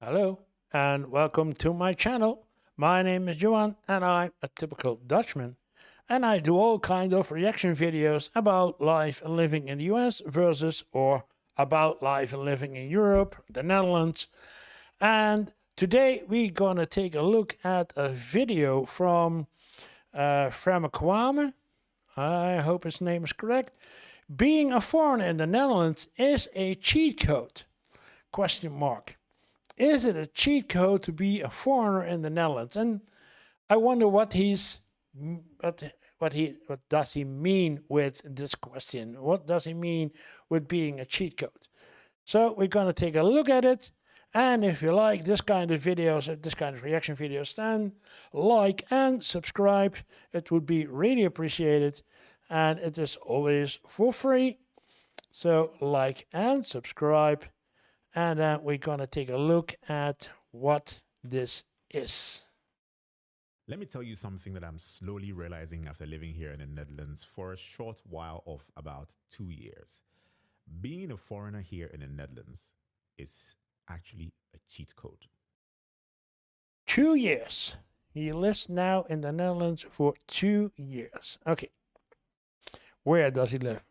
Hello and welcome to my channel. My name is Johan and I'm a typical Dutchman and I do all kind of reaction videos about life and living in the US versus or about life and living in Europe, the Netherlands. And today we're gonna take a look at a video from Kwame. I hope his name is correct. Being a foreigner in the Netherlands is a cheat code? Question mark. Is it a cheat code to be a foreigner in the Netherlands? And I wonder what does he mean with this question? What does he mean with being a cheat code? So we're gonna take a look at it. And if you like this kind of videos, this kind of reaction videos, then like and subscribe. It would be really appreciated. And it is always for free. So like and subscribe. And then we're going to take a look at what this is. Let me tell you something that I'm slowly realizing after living here in the Netherlands for a short while of about 2 years. Being a foreigner here in the Netherlands is actually a cheat code. 2 years. He lives now in the Netherlands for 2 years. Okay. Where does he live?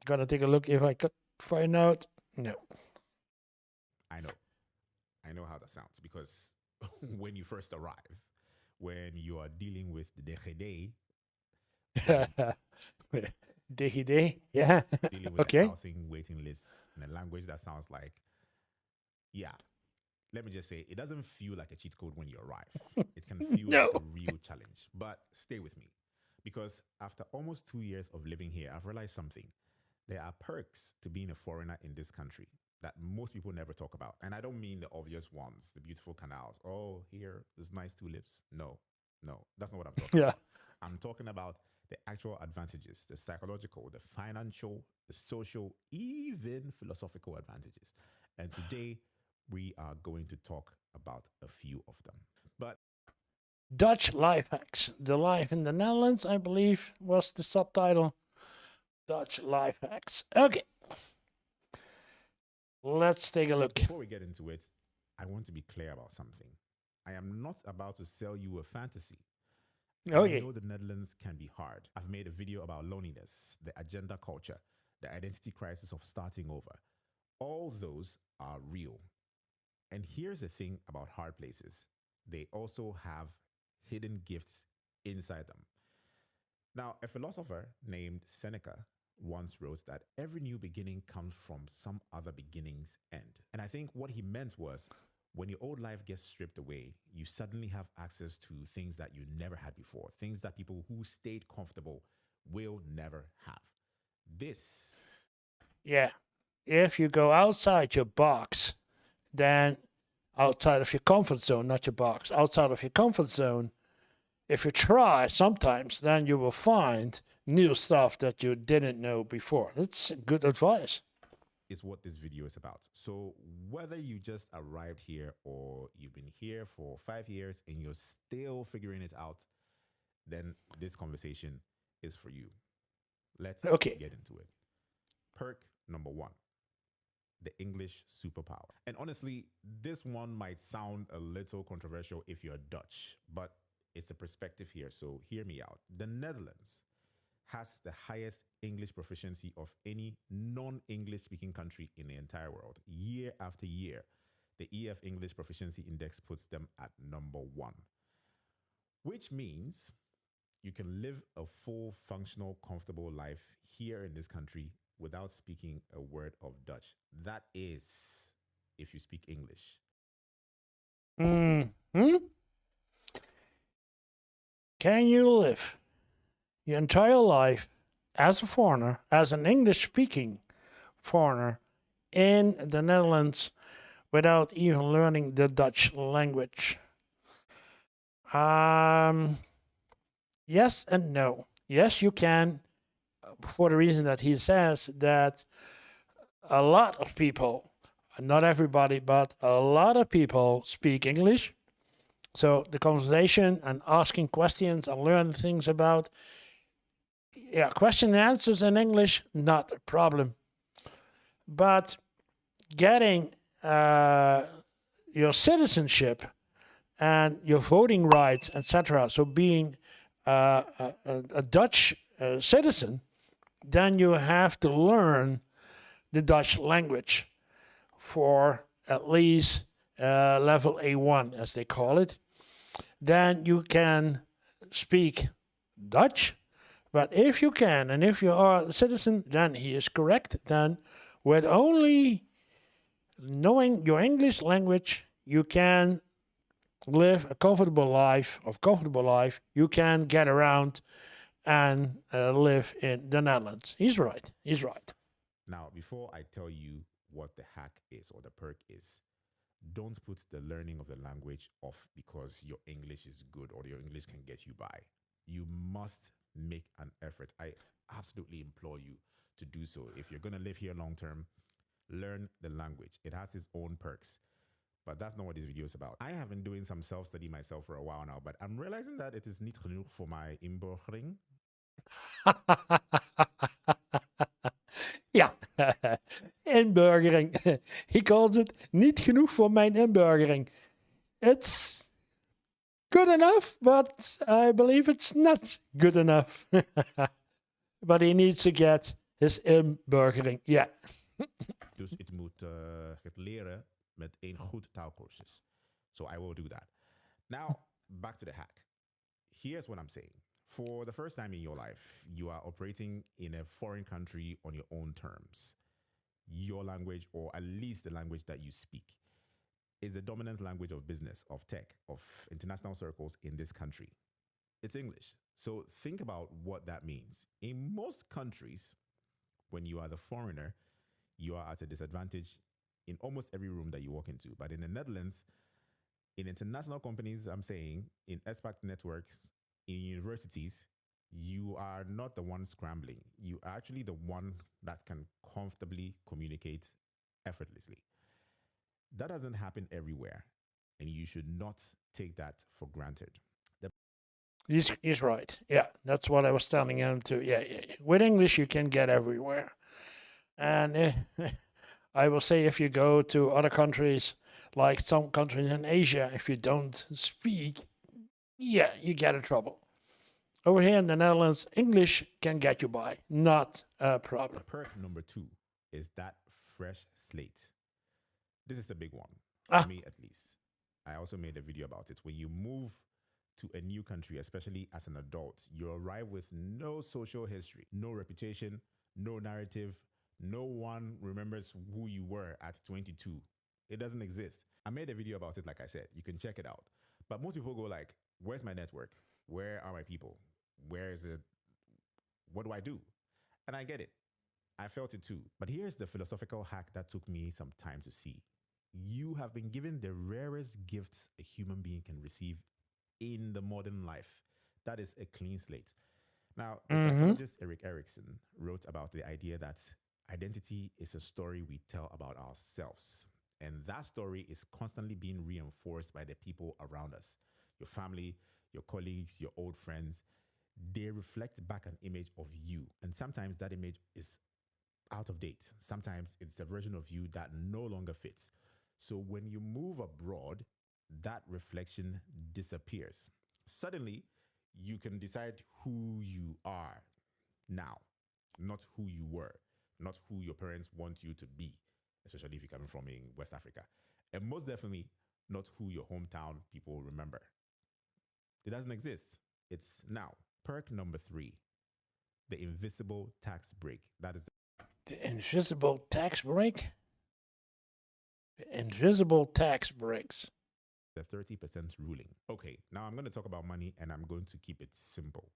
Gonna take a look if I could find out. No. I know how that sounds because when you first arrive, when you are dealing with the DGD, DGD? Yeah. dealing with the Okay. housing waiting lists in a language that sounds like, yeah, let me just say, it doesn't feel like a cheat code when you arrive. It can feel No. like a real challenge. But stay with me because after almost 2 years of living here, I've realized something. There are perks to being a foreigner in this country that most people never talk about. And I don't mean the obvious ones, the beautiful canals. Oh, here, there's nice tulips. No, that's not what I'm talking Yeah. about. I'm talking about the actual advantages, the psychological, the financial, the social, even philosophical advantages. And today, we are going to talk about a few of them. But Dutch life hacks. The life in the Netherlands, I believe, was the subtitle. Dutch life hacks. Okay. Let's take a look. before we get into it, I want to be clear about something. I am not about to sell you a fantasy. Oh, I yeah. know the Netherlands can be hard. I've made a video about loneliness, the agenda culture, the identity crisis of starting over. All those are real. And here's the thing about hard places, they also have hidden gifts inside them. Now, a philosopher named Seneca once wrote that every new beginning comes from some other beginning's end. And I think what he meant was when your old life gets stripped away, you suddenly have access to things that you never had before, things that people who stayed comfortable will never have. This, Yeah. If you go outside your box, then outside of your comfort zone, not your box, outside of your comfort zone, if you try sometimes, then you will find new stuff that you didn't know before. That's good advice. is what this video is about. So, whether you just arrived here or you've been here for 5 years and you're still figuring it out, then this conversation is for you. Let's Okay. get into it. Perk number one, the English superpower. And honestly, this one might sound a little controversial if you're Dutch, but it's a perspective here, so hear me out. The Netherlands has the highest English proficiency of any non English speaking country in the entire world. Year after year, the EF English Proficiency Index puts them at number one, which means you can live a full, functional, comfortable life here in this country without speaking a word of Dutch. That is, if you speak English. Hmm. Can you live your entire life as a foreigner, as an English speaking foreigner in the Netherlands without even learning the Dutch language? Yes and no. Yes, you can, for the reason that he says that a lot of people, not everybody, but a lot of people speak English. So the conversation and asking questions and learning things about, question and answers in English, not a problem. But getting your citizenship and your voting rights, etc. So being a Dutch citizen, then you have to learn the Dutch language for at least level A1, as they call it. Then you can speak Dutch. But if you can, and if you are a citizen, then he is correct. Then, with only knowing your English language, you can live a comfortable life. You can get around and live in the Netherlands. He's right. He's right. Now, before I tell you what the hack is or the perk is, don't put the learning of the language off because your English is good or your English can get you by. You must make an effort. I absolutely implore you to do so. If you're going to live here long term, learn the language. It has its own perks. But that's not what this video is about. I have been doing some self-study myself for a while now, but I'm realizing that it is niet genoeg voor my inburgering. Ja, inburgering. He calls it niet genoeg voor mijn inburgering. It's good enough, but I believe it's not good enough. But he needs to get his inburgering. Yeah. Dus het moet het leren met een goed taalkursus. So I will do that. Now, back to the hack. Here's what I'm saying. For the first time in your life, you are operating in a foreign country on your own terms. Your language, or at least the language that you speak, is the dominant language of business, of tech, of international circles in this country. It's English. So think about what that means. In most countries, when you are the foreigner, you are at a disadvantage in almost every room that you walk into. But in the Netherlands, in international companies, I'm saying, in expat networks, in universities, you are not the one scrambling. You are actually the one that can comfortably communicate effortlessly. That doesn't happen everywhere, and you should not take that for granted. He's right. Yeah, that's what I was telling him too. Yeah. With English, you can get everywhere. And I will say, if you go to other countries, like some countries in Asia, if you don't speak, yeah, you get in trouble. Over here in the Netherlands, English can get you by, not a problem. Perk number 2 is that fresh slate. This is a big one, Ah. for me at least. I also made a video about it. When you move to a new country, especially as an adult, you arrive with no social history, no reputation, no narrative. No one remembers who you were at 22. It doesn't exist. I made a video about it, like I said. You can check it out. But most people go like, where's my network? Where are my people? Where is it? What do I do? And I get it. I felt it too. But here's the philosophical hack that took me some time to see. You have been given the rarest gifts a human being can receive in the modern life. That is a clean slate. Now, the psychologist Erik Erikson wrote about the idea that identity is a story we tell about ourselves. And that story is constantly being reinforced by the people around us. Your family, your colleagues, your old friends. They reflect back an image of you. And sometimes that image is out of date. Sometimes it's a version of you that no longer fits. So when you move abroad, that reflection disappears. Suddenly, you can decide who you are now, not who you were, not who your parents want you to be, especially if you're coming from in West Africa. And most definitely, not who your hometown people remember. It doesn't exist. It's now. Perk number 3, the invisible tax break. That is the invisible tax break? The invisible tax breaks. The 30% ruling. Okay, now I'm going to talk about money and I'm going to keep it simple.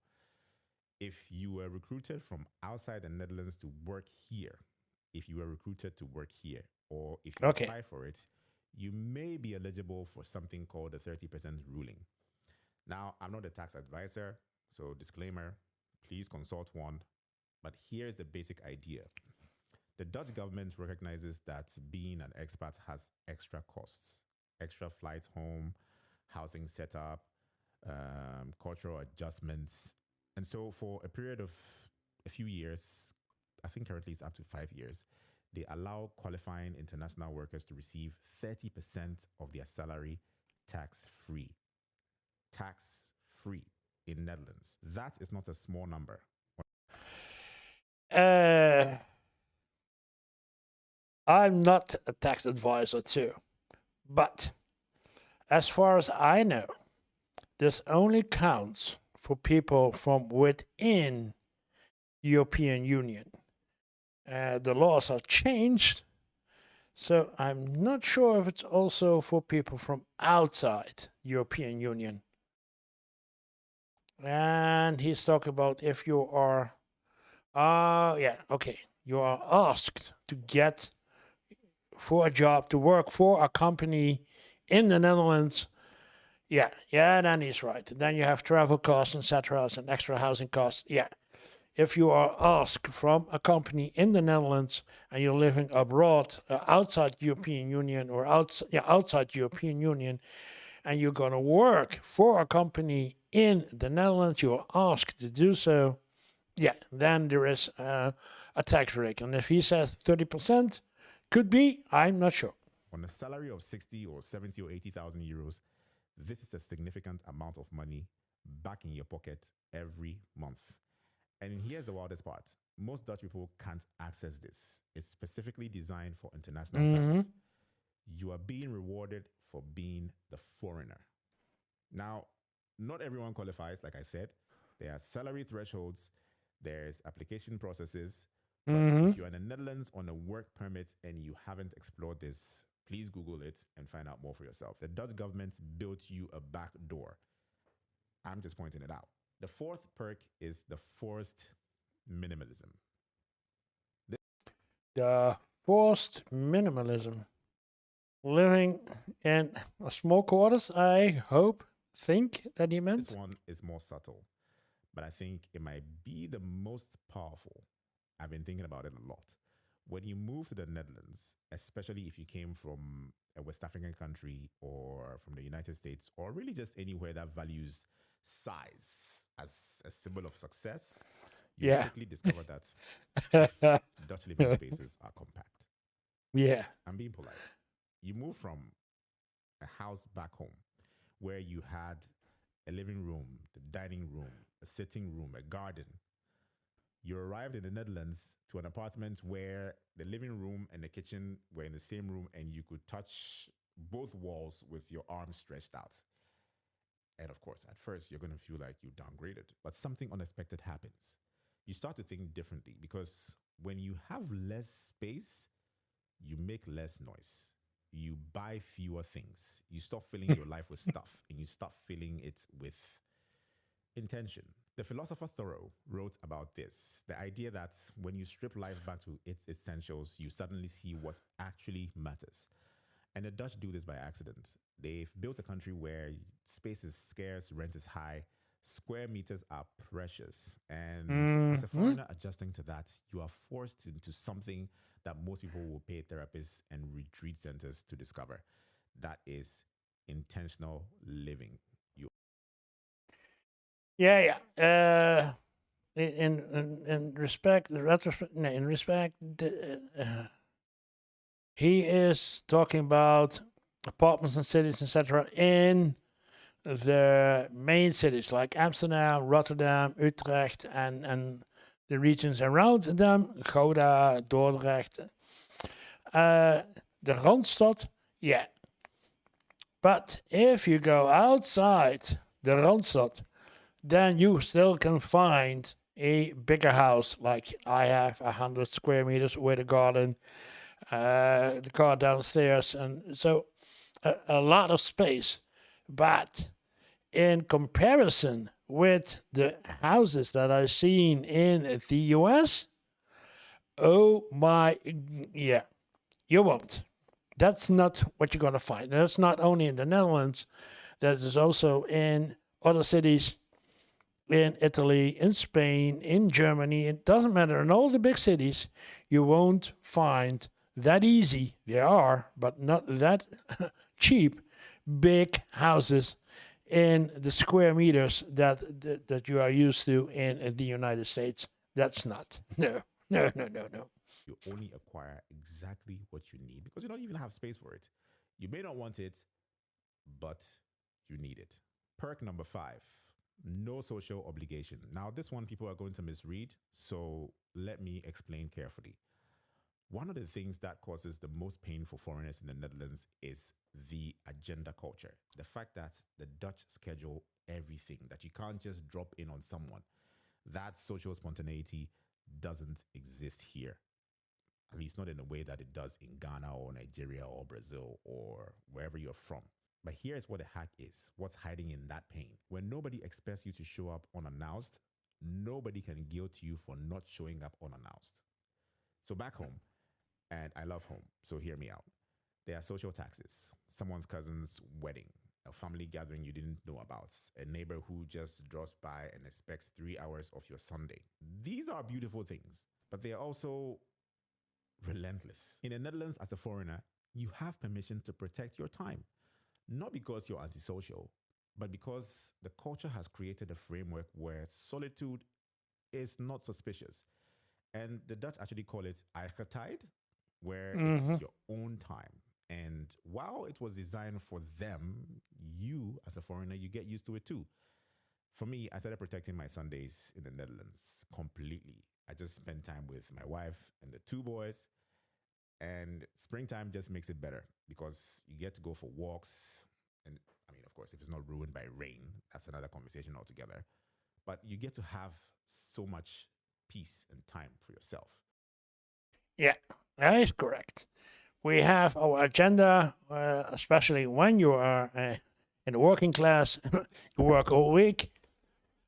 If you were recruited from outside the Netherlands to work here, if you were recruited to work here, or if you apply for it, you may be eligible for something called the 30% ruling. Now, I'm not a tax advisor, so disclaimer, please consult one. But here's the basic idea. The Dutch government recognizes that being an expat has extra costs, extra flights home, housing setup, cultural adjustments. And so for a period of a few years, I think currently it's up to 5 years, they allow qualifying international workers to receive 30% of their salary tax free. Tax free in Netherlands. That is not a small number. I'm not a tax advisor too, but as far as I know, this only counts for people from within European Union. The laws are changed, so I'm not sure if it's also for people from outside European Union. And he's talking about if you are, yeah, okay, you are asked to get for a job to work for a company in the Netherlands. Yeah, then he's right. Then you have travel costs, etc., and extra housing costs. Yeah, if you are asked from a company in the Netherlands and you're living abroad, outside European Union or outside European Union, and you're going to work for a company in the Netherlands, you are asked to do so. Yeah, then there is a tax rate. And if he says 30%, could be, I'm not sure. On a salary of 60 or 70 or 80,000 euros, this is a significant amount of money back in your pocket every month. And here's the wildest part. Most Dutch people can't access this. It's specifically designed for international talent. You are being rewarded for being the foreigner. Now, not everyone qualifies, like I said. There are salary thresholds, there's application processes. But if you're in the Netherlands on a work permit and you haven't explored this, please Google it and find out more for yourself. The Dutch government built you a back door. I'm just pointing it out. The fourth perk is the forced minimalism. The forced minimalism. Living in a small quarters, I think that he meant. This one is more subtle, but I think it might be the most powerful. I've been thinking about it a lot. When you move to the Netherlands, especially if you came from a West African country or from the United States, or really just anywhere that values size as a symbol of success, you quickly discover that Dutch living spaces are compact. Yeah. I'm being polite. You move from a house back home where you had a living room, the dining room, a sitting room, a garden. You arrived in the Netherlands to an apartment where the living room and the kitchen were in the same room and you could touch both walls with your arms stretched out. And of course, at first, you're going to feel like you downgraded, but something unexpected happens. You start to think differently because when you have less space, you make less noise. You buy fewer things. You stop filling your life with stuff and you start filling it with intention. The philosopher Thoreau wrote about this, the idea that when you strip life back to its essentials, you suddenly see what actually matters. And the Dutch do this by accident. They've built a country where space is scarce, rent is high, square meters are precious. And as a foreigner adjusting to that, you are forced into something that most people will pay therapists and retreat centers to discover. That is intentional living. In respect, he is talking about apartments and cities, etc., in the main cities like Amsterdam, Rotterdam, Utrecht, and the regions around them, Gouda, Dordrecht. The Randstad, yeah. But if you go outside the Randstad, then you still can find a bigger house, like I have 100 square meters with a garden, the car downstairs, and so a lot of space. But in comparison with the houses that I've seen in the US, oh my, yeah, you won't. That's not what you're going to find. That's not only in the Netherlands, that is also in other cities, in Italy, in Spain, in Germany. It doesn't matter. In all the big cities, you won't find that easy. They are, but not that cheap, big houses in the square meters that you are used to in the United States. That's not. No. You only acquire exactly what you need because you don't even have space for it. You may not want it, but you need it. Perk number 5, no social obligation. Now, this one people are going to misread, so let me explain carefully. One of the things that causes the most pain for foreigners in the Netherlands is the agenda culture. The fact that the Dutch schedule everything, that you can't just drop in on someone. That social spontaneity doesn't exist here, at least not in the way that it does in Ghana or Nigeria or Brazil or wherever you're from. But here's what the hack is, what's hiding in that pain. When nobody expects you to show up unannounced, nobody can guilt you for not showing up unannounced. So back home, and I love home, so hear me out. There are social taxes, someone's cousin's wedding, a family gathering you didn't know about, a neighbor who just drops by and expects 3 hours of your Sunday. These are beautiful things, but they are also relentless. In the Netherlands, as a foreigner, you have permission to protect your time, not because you're antisocial, but because the culture has created a framework where solitude is not suspicious. And the Dutch actually call it eigen tijd, where Mm-hmm. it's your own time. And while it was designed for them, you, as a foreigner, you get used to it too. For me, I started protecting my Sundays in the Netherlands completely. I just spend time with my wife and the 2 boys. And springtime just makes it better because you get to go for walks. And I mean, of course, if it's not ruined by rain, that's another conversation altogether. But you get to have so much peace and time for yourself. Yeah, that is correct. We have our agenda, especially when you are in the working class, you work all week.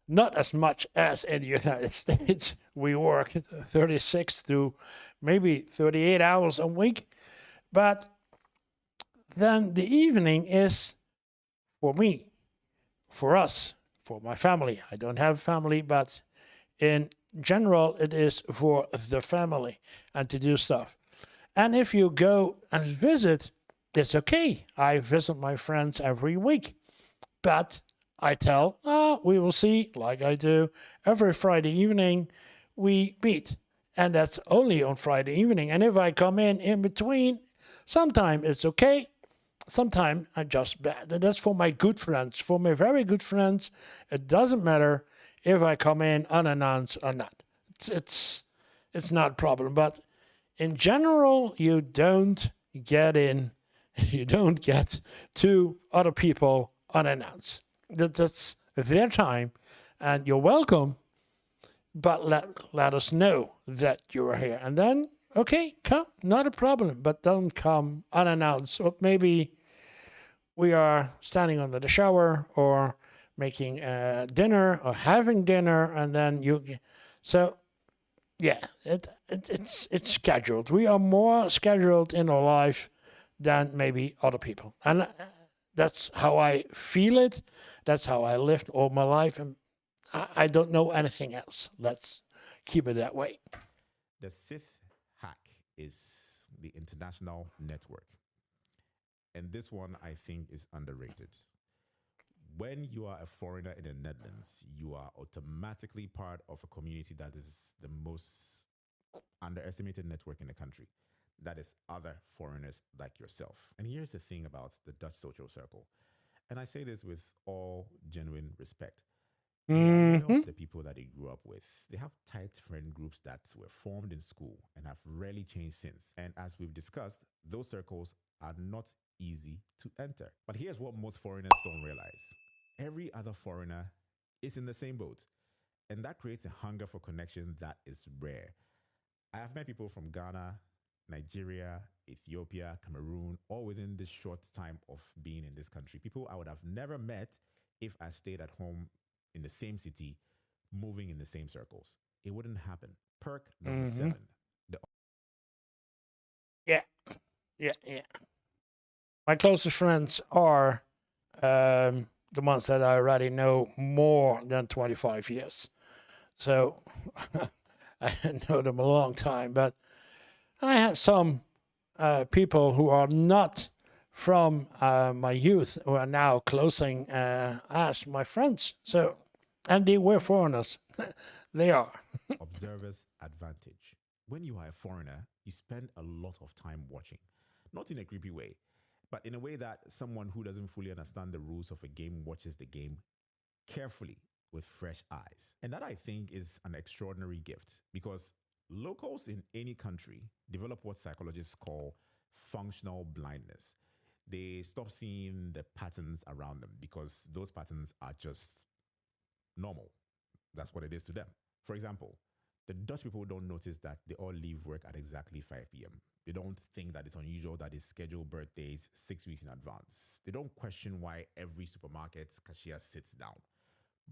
Not as much as in the United States. We work 36 to maybe 38 hours a week. But then the evening is for me, for us, for my family. I don't have family, but in general, it is for the family and to do stuff. And if you go and visit, it's okay. I visit my friends every week. But I tell, we will see, like I do every Friday evening, we meet. And that's only on Friday evening. And if I come in between, sometimes it's okay. Sometimes I just bad. And that's for my good friends. For my very good friends, it doesn't matter if I come in unannounced or not. It's not a problem. But in general, you don't get in, you don't get to other people unannounced. That's their time, and you're welcome. But let us know that you are here, and then okay, come, not a problem. But don't come unannounced. Or maybe we are standing under the shower or making dinner or having dinner, and then you. So yeah, it's scheduled. We are more scheduled in our life than maybe other people, and that's how I feel it. That's how I lived all my life, and I don't know anything else. Let's keep it that way. The 6th hack is the international network. And this one I think is underrated. When you are a foreigner in the Netherlands, you are automatically part of a community that is the most underestimated network in the country. That is other foreigners like yourself. And here's the thing about the Dutch social circle. And I say this with all genuine respect. They are loyal Mm-hmm. to the people that they grew up with. They have tight friend groups that were formed in school and have rarely changed since. And as we've discussed, those circles are not easy to enter. But here's what most foreigners don't realize: every other foreigner is in the same boat. And that creates a hunger for connection that is rare. I have met people from Ghana, Nigeria, Ethiopia, Cameroon, all within this short time of being in this country. People I would have never met if I stayed at home in the same city, moving in the same circles. It wouldn't happen. Perk number Mm-hmm. 7. The Yeah, yeah. My closest friends are the ones that I already know more than 25 years. So I know them a long time. But I have some people who are not from my youth who are now closing as my friends. So, and they were foreigners. They are. observer's advantage. when you are a foreigner, you spend a lot of time watching, not in a creepy way, but in a way that someone who doesn't fully understand the rules of a game watches the game carefully with fresh eyes. And that, I think, is an extraordinary gift because locals in any country develop what psychologists call functional blindness. They stop seeing the patterns around them because those patterns are just normal. That's what it is to them. For example, the Dutch people don't notice that they all leave work at exactly 5 p.m. They don't think that it's unusual that they schedule birthdays 6 weeks in advance. They don't question why every supermarket's cashier sits down.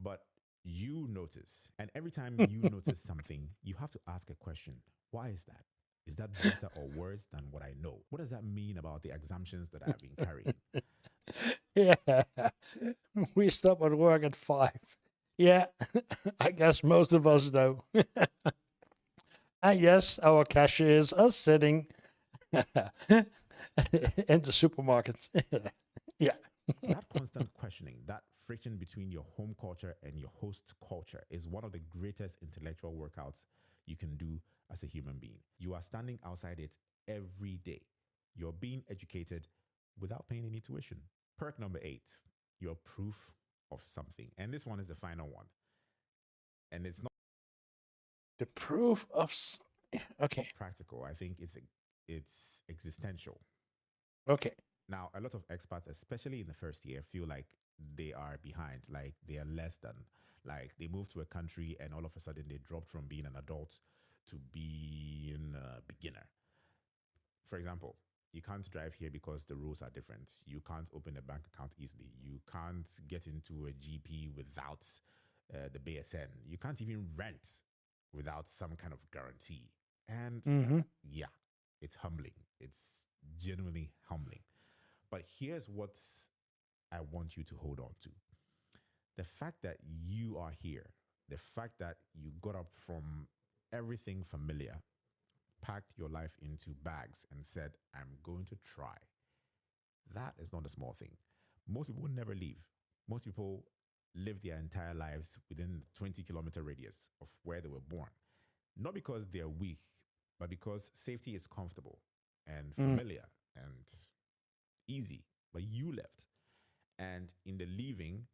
But you notice. And every time you notice something, you have to ask a question. Why is that? Is that better or worse than what I know? What does that mean about the assumptions that I've been carrying? Yeah. We stop at work at 5. Yeah. I guess most of us do. And yes, our cashiers are sitting in the supermarket. Yeah. That constant questioning, that friction between your home culture and your host culture is one of the greatest intellectual workouts you can do as a human being. You are standing outside it every day. You're being educated without paying any tuition. Perk number 8, you're proof of something. And this one is the final one. And it's not The proof of. Okay. practical. I think it's existential. Okay. Now, a lot of expats, especially in the first year, feel like they are behind, like they are less than, like they moved to a country and all of a sudden they dropped from being an adult to being a beginner. For example, you can't drive here because the rules are different. You can't open a bank account easily. You can't get into a GP without the BSN. You can't even rent without some kind of guarantee. And Mm-hmm. yeah, it's humbling. It's genuinely humbling. But here's what I want you to hold on to: the fact that you are here, the fact that you got up from everything familiar, packed your life into bags, and said, I'm going to try. That is not a small thing. Most people never leave. Most people live their entire lives within the 20-kilometer radius of where they were born. Not because they're weak, but because safety is comfortable and Mm. familiar and easy. But you left. And in the leaving,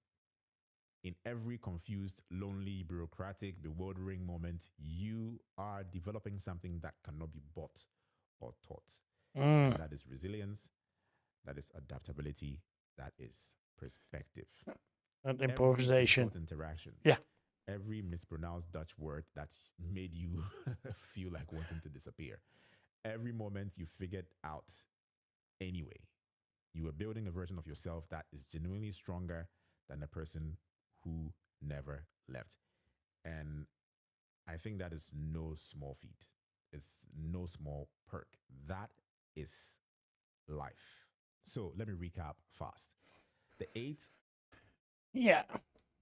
in every confused, lonely, bureaucratic, bewildering moment, you are developing something that cannot be bought or taught. And Mm. that is resilience, that is adaptability, that is perspective. And Every improvisation. difficult interaction, Yeah. every mispronounced Dutch word that's made you feel like wanting to disappear, every moment you figured out anyway, you are building a version of yourself that is genuinely stronger than the person who never left. And I think that is no small feat. It's no small perk. That is life. So let me recap fast. The 8 Yeah.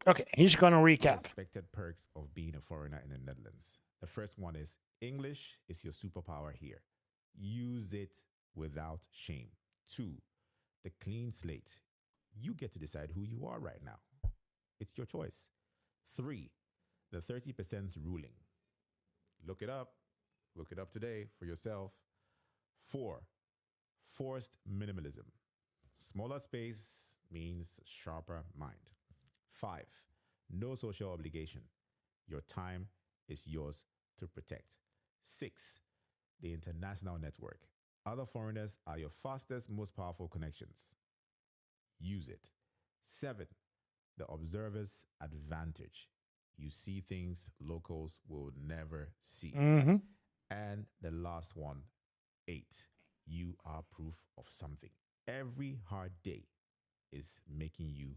Okay. He's going to recap. unexpected perks of being a foreigner in the Netherlands. The first one is English is your superpower here. Use it without shame. 2, the clean slate. You get to decide who you are right now. It's your choice. 3, the 30% ruling. Look it up. Look it up today for yourself. 4, forced minimalism. Smaller space means sharper mind. 5, no social obligation. Your time is yours to protect. 6, the international network. Other foreigners are your fastest, most powerful connections. Use it. 7, the observer's advantage. You see things locals will never see. Mm-hmm. And the last one, 8, you are proof of something. Every hard day is making you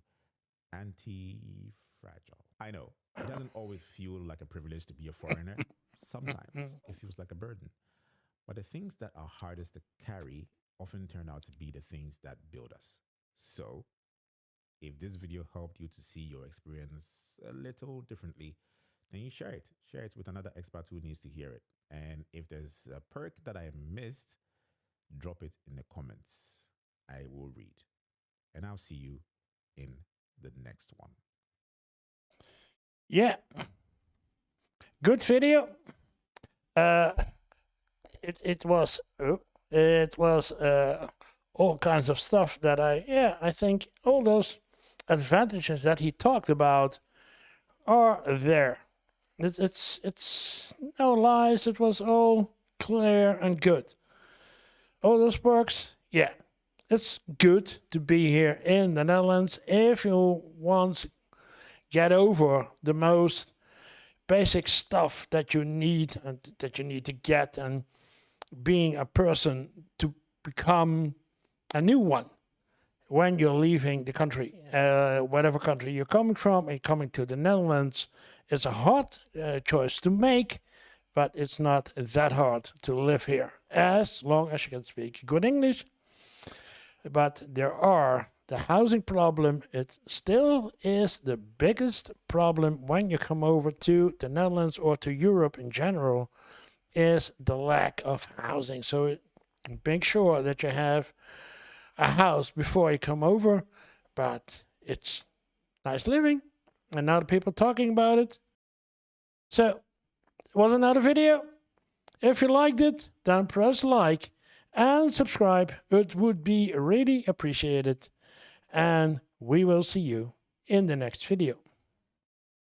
anti fragile. I know it doesn't always feel like a privilege to be a foreigner. Sometimes it feels like a burden. But the things that are hardest to carry often turn out to be the things that build us. So, if this video helped you to see your experience a little differently, then you share it. Share it with another expert who needs to hear it. And if there's a perk that I missed, drop it in the comments. I will read. And I'll see you in the next one. Yeah. Good video. Uh, it was all kinds of stuff that I think all those advantages that he talked about are there. It's no lies. It was all clear and good. All those perks, yeah. It's good to be here in the Netherlands if you want to get over the most basic stuff that you need and that you need to get, and being a person to become a new one when you're leaving the country, whatever country you're coming from, and coming to the Netherlands. It's a hard choice to make, but it's not that hard to live here as long as you can speak good English. But the housing problem, it still is the biggest problem when you come over to the Netherlands or to Europe in general, is the lack of housing. So make sure that you have a house before you come over, but it's nice living and now the people talking about it. So it was another video. If you liked it, then press like and subscribe. It would be really appreciated. And we will see you in the next video.